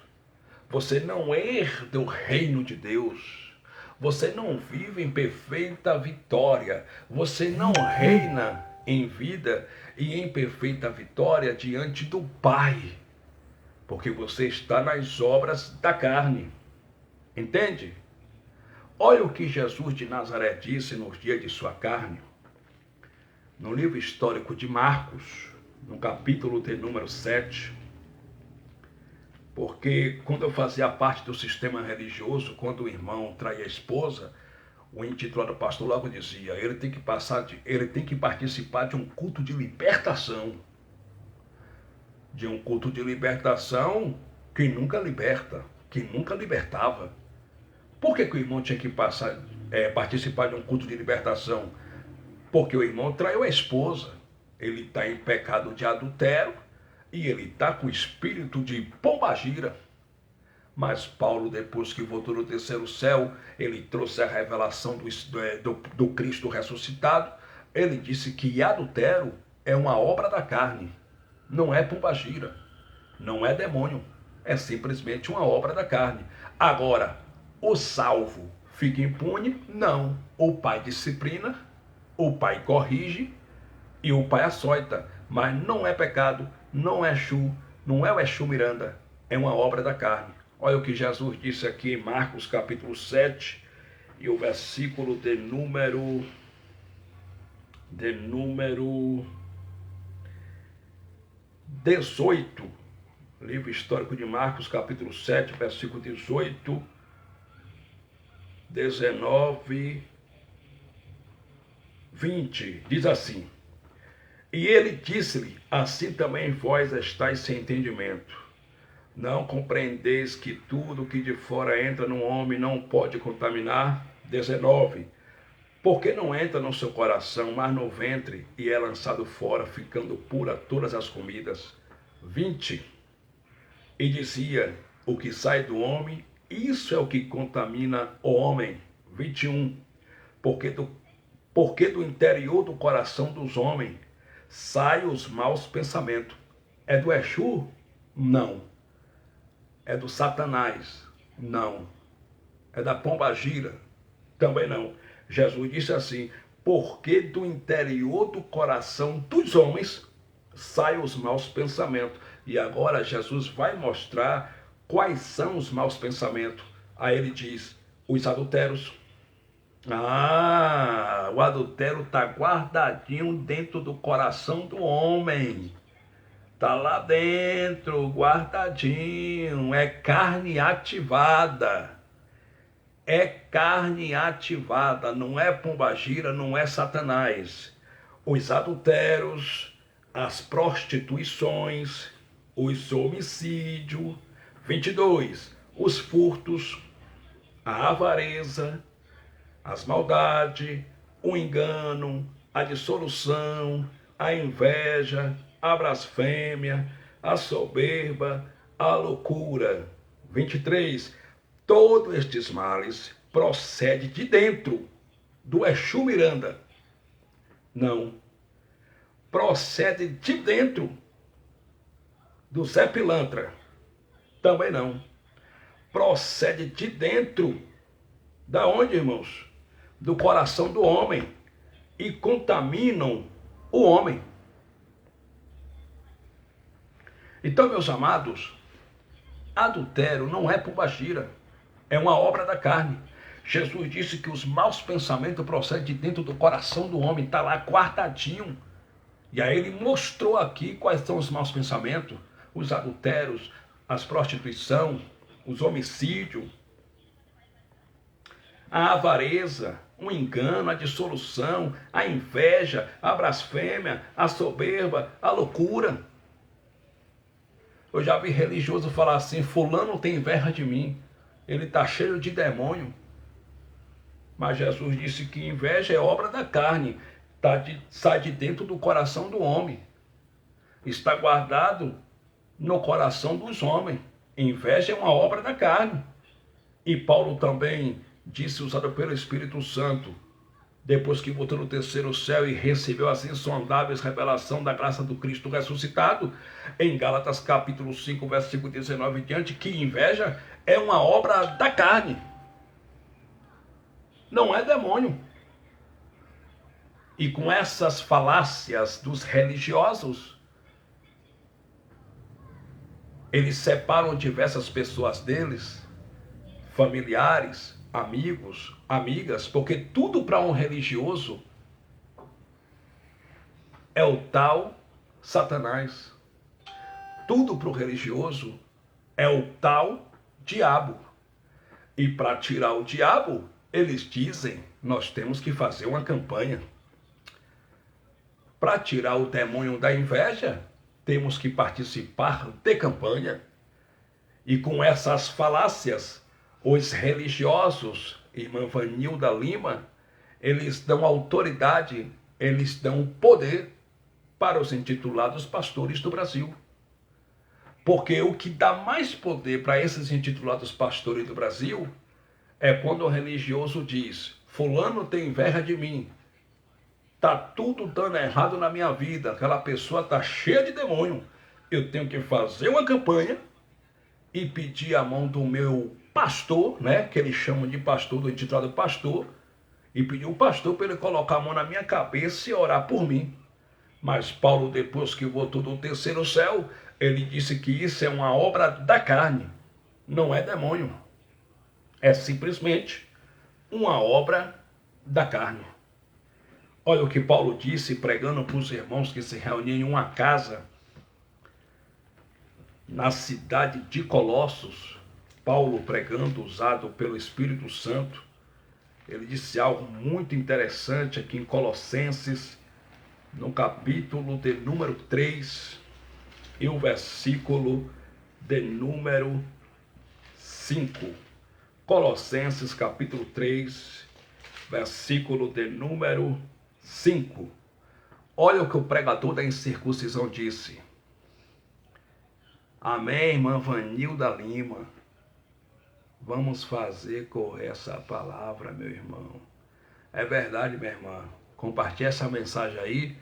Você não herda o reino de Deus. Você não vive em perfeita vitória. Você não reina em vida e em perfeita vitória diante do Pai. Porque você está nas obras da carne. Entende? Olha o que Jesus de Nazaré disse nos dias de sua carne, no livro histórico de Marcos, no capítulo de número 7, porque quando eu fazia parte do sistema religioso, quando o irmão traía a esposa, o intitulado pastor logo dizia, ele tem que participar de um culto de libertação. De um culto de libertação que nunca liberta, que nunca libertava. Por que o irmão tinha que participar de um culto de libertação? Porque o irmão traiu a esposa, ele está em pecado de adultério e ele está com o espírito de pombagira. Mas Paulo, depois que voltou no terceiro céu, ele trouxe a revelação do Cristo ressuscitado. Ele disse que adultério é uma obra da carne, não é pombagira, não é demônio, é simplesmente uma obra da carne. Agora, o salvo fica impune? Não. O pai disciplina, o pai corrige e o pai açoita. Mas não é pecado, não é não é o Exu Miranda, é uma obra da carne. Olha o que Jesus disse aqui em Marcos capítulo 7 e o versículo de número 18. Livro histórico de Marcos capítulo 7, versículo 18, 19, 20. Diz assim: E ele disse-lhe, assim também vós estáis sem entendimento. Não compreendeis que tudo que de fora entra no homem não pode contaminar? 19. Porque não entra no seu coração, mas no ventre, e é lançado fora, ficando pura todas as comidas. 20. E dizia, o que sai do homem, isso é o que contamina o homem. 21. Porque do interior do coração dos homens saem os maus pensamentos. É do Exu? Não. É do Satanás? Não. É da pombagira? Também não. Jesus disse assim, porque do interior do coração dos homens saem os maus pensamentos. E agora Jesus vai mostrar quais são os maus pensamentos. Aí ele diz, os adultérios. O adultério está guardadinho dentro do coração do homem. Está lá dentro, guardadinho, é carne ativada. É carne ativada, não é pombagira, não é Satanás. Os adultérios, as prostituições, os homicídios. 22. Os furtos, a avareza, as maldades, o engano, a dissolução, a inveja, a blasfêmia, a soberba, a loucura. 23. Todos estes males procedem de dentro do Exu Miranda. Não. Procede de dentro do Zé Pilantra. Também não. Procede de dentro. Da onde, irmãos? Do coração do homem. E contaminam o homem. Então, meus amados, adultério não é pombagira, é uma obra da carne. Jesus disse que os maus pensamentos procedem de dentro do coração do homem, está lá guardadinho. E aí ele mostrou aqui quais são os maus pensamentos, os adultérios, as prostituição, os homicídios, a avareza, o engano, a dissolução, a inveja, a blasfêmia, a soberba, a loucura. Eu já vi religioso falar assim, fulano tem inveja de mim, ele está cheio de demônio. Mas Jesus disse que inveja é obra da carne, sai de dentro do coração do homem. Está guardado no coração dos homens. Inveja é uma obra da carne. E Paulo também disse, usado pelo Espírito Santo, depois que voltou no terceiro céu e recebeu as insondáveis revelação da graça do Cristo ressuscitado, em Gálatas capítulo 5, versículo 19 em diante, que inveja é uma obra da carne, não é demônio. E com essas falácias dos religiosos, eles separam diversas pessoas deles, familiares, amigos, amigas, porque tudo para um religioso é o tal Satanás. Tudo para o religioso é o tal diabo. E para tirar o diabo, eles dizem, nós temos que fazer uma campanha. Para tirar o demônio da inveja, temos que participar de campanha. E com essas falácias, os religiosos, irmã Vanilda Lima, eles dão autoridade, eles dão poder para os intitulados pastores do Brasil. Porque o que dá mais poder para esses intitulados pastores do Brasil é quando o religioso diz: fulano tem inveja de mim, tá tudo dando errado na minha vida, aquela pessoa tá cheia de demônio, eu tenho que fazer uma campanha e pedir a mão do meu pastor, né, que eles chamam de pastor, do intitulado pastor, e pedir o pastor para ele colocar a mão na minha cabeça e orar por mim. Mas Paulo, depois que voltou do terceiro céu, ele disse que isso é uma obra da carne, não é demônio. É simplesmente uma obra da carne. Olha o que Paulo disse pregando para os irmãos que se reuniam em uma casa na cidade de Colossos. Paulo pregando, usado pelo Espírito Santo, ele disse algo muito interessante aqui em Colossenses, no capítulo de número 3 e o versículo de número 5. Colossenses capítulo 3, versículo de número 5. Olha o que o pregador da incircuncisão disse. Amém, irmã Vanilda Lima. Vamos fazer correr essa palavra, meu irmão. É verdade, minha irmã. Compartilhe essa mensagem aí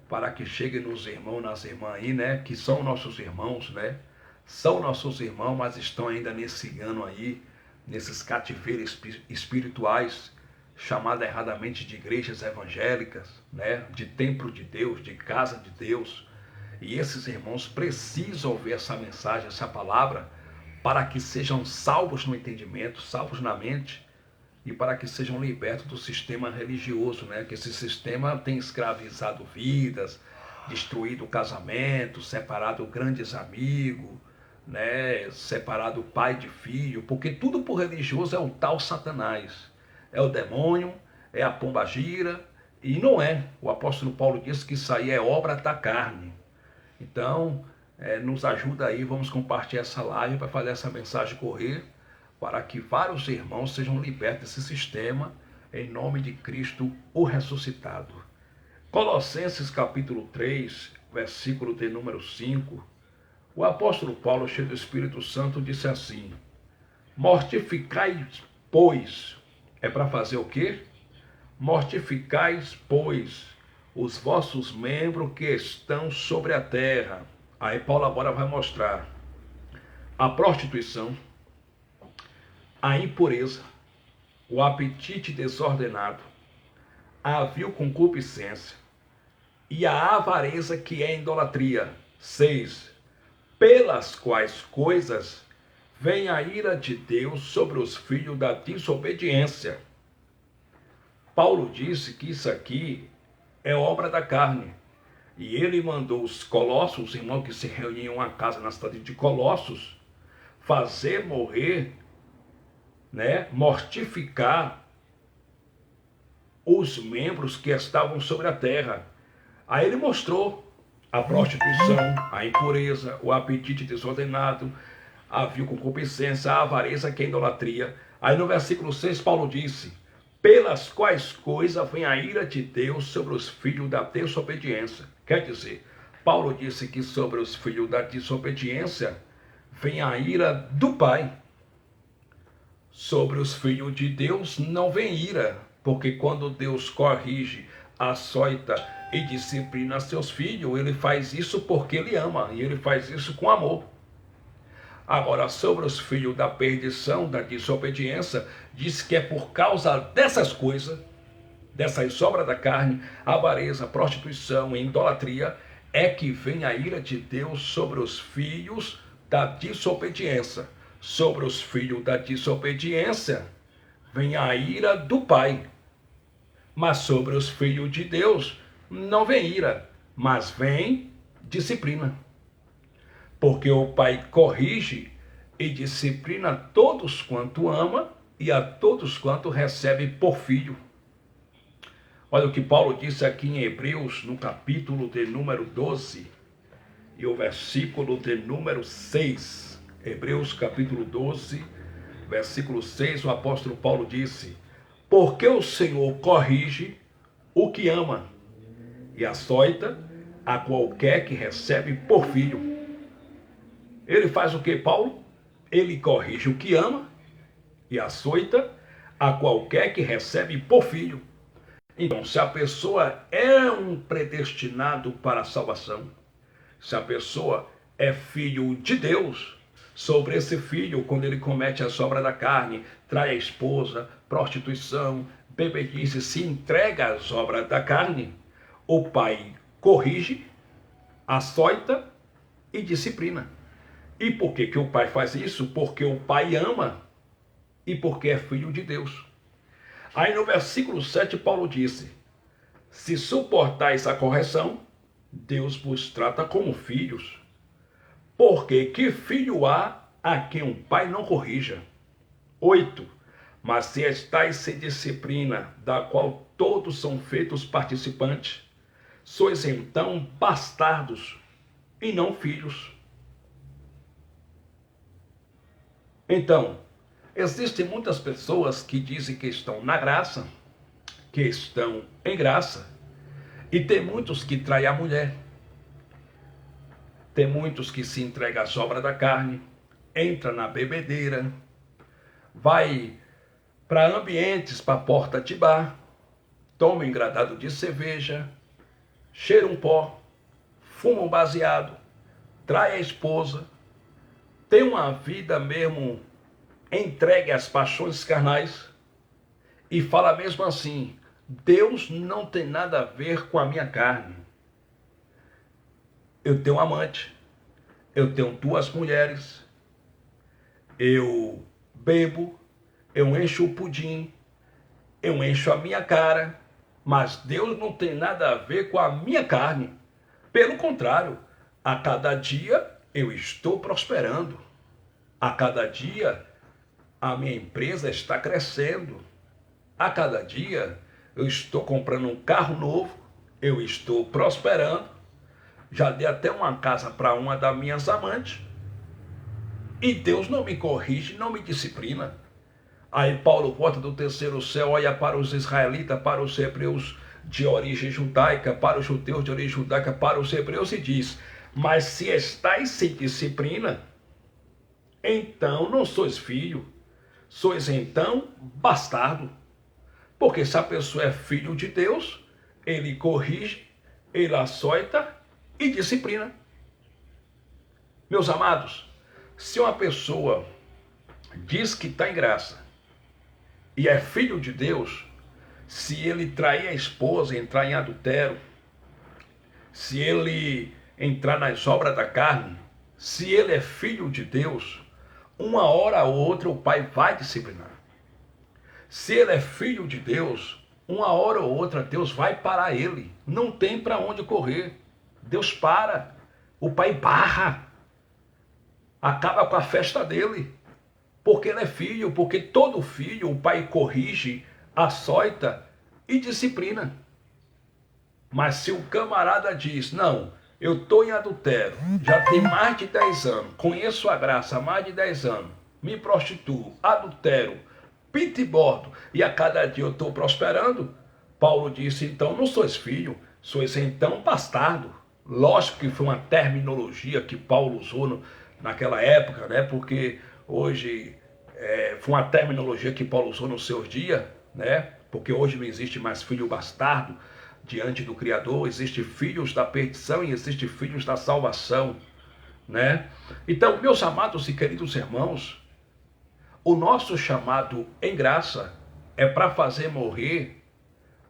para que chegue nos irmãos, nas irmãs aí, né? Que são nossos irmãos, né? São nossos irmãos, mas estão ainda nesse ano aí, nesses cativeiros espirituais, chamada erradamente de igrejas evangélicas, né? De templo de Deus, de casa de Deus. E esses irmãos precisam ouvir essa mensagem, essa palavra, para que sejam salvos no entendimento, salvos na mente, e para que sejam libertos do sistema religioso, né? Que esse sistema tem escravizado vidas, destruído o casamento, separado grandes amigos, né? Separado pai de filho, porque tudo por religioso é o tal Satanás, é o demônio, é a pombagira, e não é. O apóstolo Paulo disse que isso aí é obra da carne. Então, nos ajuda aí, vamos compartilhar essa live para fazer essa mensagem correr, para que vários irmãos sejam libertos desse sistema, em nome de Cristo, o ressuscitado. Colossenses capítulo 3, versículo de número 5, o apóstolo Paulo, cheio do Espírito Santo, disse assim: mortificais, pois, é para fazer o quê? Mortificais, pois, os vossos membros que estão sobre a terra. Aí Paulo agora vai mostrar a prostituição, a impureza, o apetite desordenado, a vil concupiscência e a avareza, que é idolatria. 6. Pelas quais coisas vem a ira de Deus sobre os filhos da desobediência. Paulo disse que isso aqui é obra da carne. E ele mandou os Colossos, os irmãos que se reuniam em uma casa na cidade de Colossos, fazer morrer, né, mortificar os membros que estavam sobre a terra. Aí ele mostrou a prostituição, a impureza, o apetite desordenado, a vil concupiscência, a avareza, que é a idolatria. Aí no versículo 6 Paulo disse: pelas quais coisas vem a ira de Deus sobre os filhos da desobediência. Quer dizer, Paulo disse que sobre os filhos da desobediência vem a ira do Pai. Sobre os filhos de Deus não vem ira, porque quando Deus corrige, açoita e disciplina seus filhos, ele faz isso porque ele ama, e ele faz isso com amor. Agora, sobre os filhos da perdição, da desobediência, diz que é por causa dessas coisas, dessas obras da carne, avareza, prostituição e idolatria, é que vem a ira de Deus sobre os filhos da desobediência. Sobre os filhos da desobediência vem a ira do Pai. Mas sobre os filhos de Deus não vem ira, mas vem disciplina. Porque o Pai corrige e disciplina todos quanto ama e a todos quanto recebe por filho. Olha o que Paulo disse aqui em Hebreus, no capítulo de número 12, e o versículo de número 6. Hebreus capítulo 12, versículo 6, o apóstolo Paulo disse: porque o Senhor corrige o que ama e açoita a qualquer que recebe por filho. Ele faz o que, Paulo? Ele corrige o que ama e açoita a qualquer que recebe por filho. Então, se a pessoa é um predestinado para a salvação, se a pessoa é filho de Deus, sobre esse filho, quando ele comete a obras da carne, trai a esposa, prostituição, bebedice, se entrega às obras da carne, o Pai corrige, açoita e disciplina. E por que o Pai faz isso? Porque o Pai ama e porque é filho de Deus. Aí no versículo 7, Paulo disse: se suportais a correção, Deus vos trata como filhos. Porque que filho há a quem um pai não corrija? 8. Mas se estáis sem disciplina, da qual todos são feitos participantes, sois então bastardos e não filhos. Então, existem muitas pessoas que dizem que estão na graça, que estão em graça, e tem muitos que traem a mulher. Tem muitos que se entregam às obras da carne, entra na bebedeira, vai para ambientes, para porta de bar, toma um engradado de cerveja, cheira um pó, fuma um baseado, trai a esposa, tem uma vida mesmo entregue às paixões carnais e fala mesmo assim: Deus não tem nada a ver com a minha carne. Eu tenho um amante, eu tenho 2 mulheres, eu bebo, eu encho o pudim, eu encho a minha cara, mas Deus não tem nada a ver com a minha carne. Pelo contrário, a cada dia eu estou prosperando, a cada dia a minha empresa está crescendo, a cada dia eu estou comprando um carro novo, eu estou prosperando. Já dei até uma casa para uma das minhas amantes. E Deus não me corrige, não me disciplina. Aí Paulo volta do terceiro céu, olha para os israelitas, para os hebreus de origem judaica, para os judeus de origem judaica, para os hebreus e diz: mas se estáis sem disciplina, então não sois filho, sois então bastardo. Porque se a pessoa é filho de Deus, ele corrige, ele açoita e disciplina. Meus amados, se uma pessoa diz que está em graça e é filho de Deus, se ele trair a esposa, entrar em adultério, se ele entrar nas obras da carne, se ele é filho de Deus, uma hora ou outra o Pai vai disciplinar. Se ele é filho de Deus, uma hora ou outra Deus vai parar ele. Não tem para onde correr. Deus para, o Pai barra, acaba com a festa dele, porque ele é filho, porque todo filho o Pai corrige, açoita e disciplina. Mas se o camarada diz: não, eu estou em adultério, já tem mais de 10 anos, conheço a graça há mais de 10 anos, me prostituo, adultério, pinto e bordo, e a cada dia eu estou prosperando, Paulo disse: então não sois filho, sois então bastardo. Lógico que foi uma terminologia que Paulo usou naquela época, né? Porque hoje foi uma terminologia que Paulo usou nos seus dias, né? Porque hoje não existe mais filho bastardo diante do Criador, existe filhos da perdição e existe filhos da salvação, né? Então, meus amados e queridos irmãos, o nosso chamado em graça é para fazer morrer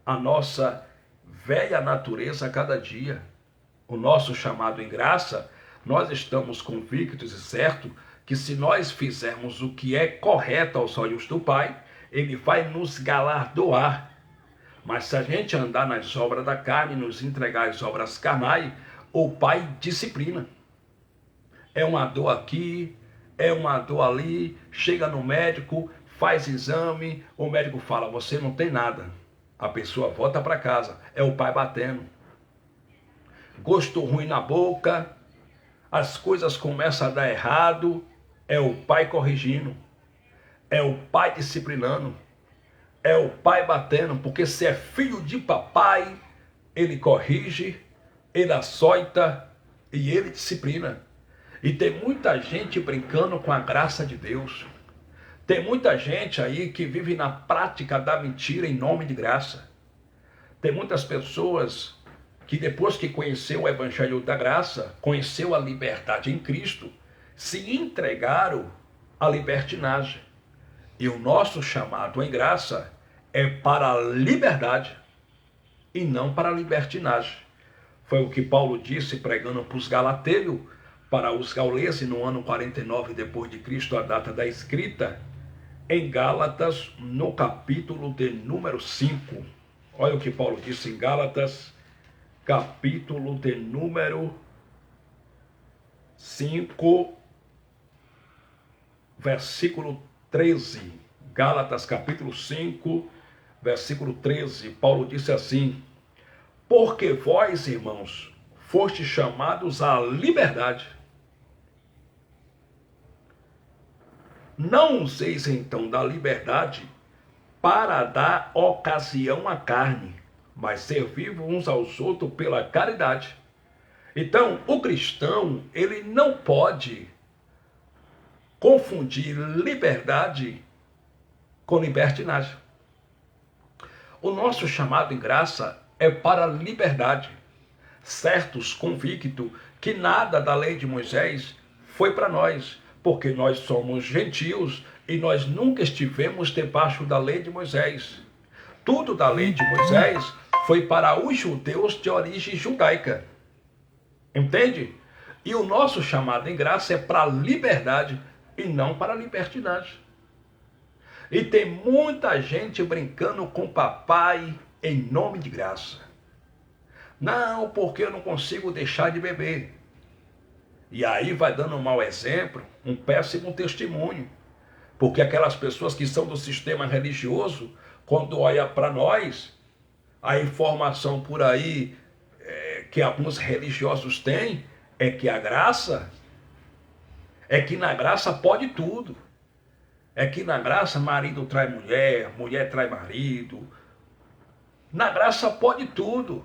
a nossa velha natureza a cada dia. O nosso chamado em graça, nós estamos convictos e certos que se nós fizermos o que é correto aos olhos do Pai, Ele vai nos galardoar. Mas se a gente andar nas obras da carne, nos entregar às obras carnais, o Pai disciplina. É uma dor aqui, é uma dor ali, chega no médico, faz exame, o médico fala, você não tem nada. A pessoa volta para casa, é o pai batendo. Gosto ruim na boca, as coisas começam a dar errado, é o pai corrigindo, é o pai disciplinando, é o pai batendo, porque se é filho de papai, ele corrige, ele açoita e ele disciplina. E tem muita gente brincando com a graça de Deus. Tem muita gente aí que vive na prática da mentira em nome de graça. Tem muitas pessoas que depois que conheceu o Evangelho da Graça, conheceu a liberdade em Cristo, se entregaram à libertinagem. E o nosso chamado em graça é para a liberdade e não para a libertinagem. Foi o que Paulo disse pregando para os galateiros, para os gauleses no ano 49 depois de Cristo, a data da escrita, em Gálatas, no capítulo de número 5. Olha o que Paulo disse em Gálatas, capítulo de número 5, versículo 13. Gálatas, capítulo 5, versículo 13. Paulo disse assim: porque vós, irmãos, fostes chamados à liberdade. Não useis então da liberdade para dar ocasião à carne, mas servir uns aos outros pela caridade. Então, o cristão, ele não pode confundir liberdade com libertinagem. O nosso chamado em graça é para a liberdade, certos convictos que nada da lei de Moisés foi para nós, porque nós somos gentios e nós nunca estivemos debaixo da lei de Moisés. Tudo da lei de Moisés foi para os judeus de origem judaica. Entende? E o nosso chamado em graça é para a liberdade e não para a libertinagem. E tem muita gente brincando com papai em nome de graça. Não, porque eu não consigo deixar de beber. E aí vai dando um mau exemplo, um péssimo testemunho. Porque aquelas pessoas que são do sistema religioso, quando olha para nós, a informação por aí que alguns religiosos têm é que a graça, é que na graça pode tudo. É que na graça marido trai mulher, mulher trai marido. Na graça pode tudo.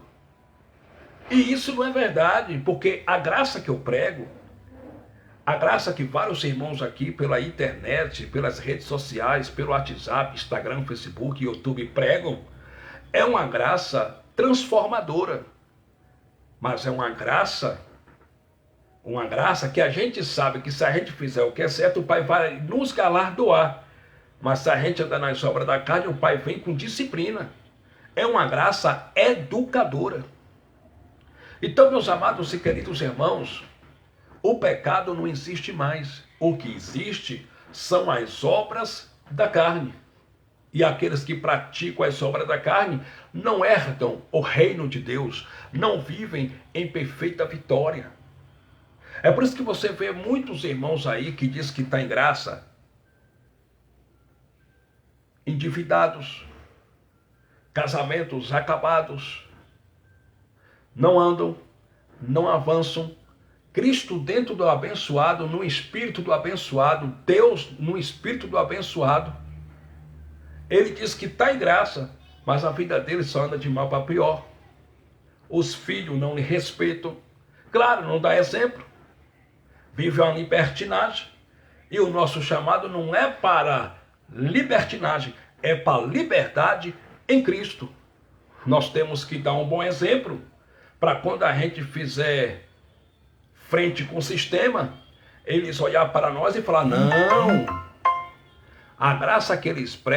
E isso não é verdade, porque a graça que eu prego, a graça que vários irmãos aqui pela internet, pelas redes sociais, pelo WhatsApp, Instagram, Facebook, YouTube pregam, é uma graça transformadora. Mas é uma graça que a gente sabe que se a gente fizer o que é certo, o Pai vai nos galardoar. Mas se a gente andar nas obras da carne, o Pai vem com disciplina. É uma graça educadora. Então, meus amados e queridos irmãos, o pecado não existe mais. O que existe são as obras da carne. E aqueles que praticam as obras da carne não herdam o reino de Deus, não vivem em perfeita vitória. É por isso que você vê muitos irmãos aí que diz que está em graça, endividados, casamentos acabados, não andam, não avançam, Cristo dentro do abençoado, no espírito do abençoado, Deus no espírito do abençoado. Ele diz que está em graça, mas a vida dele só anda de mal para pior. Os filhos não lhe respeitam, claro, não dá exemplo. Vive uma libertinagem. E o nosso chamado não é para libertinagem, é para liberdade em Cristo. Nós temos que dar um bom exemplo para quando a gente fizer frente com o sistema, eles olhar para nós e falar, não, a graça que eles pregam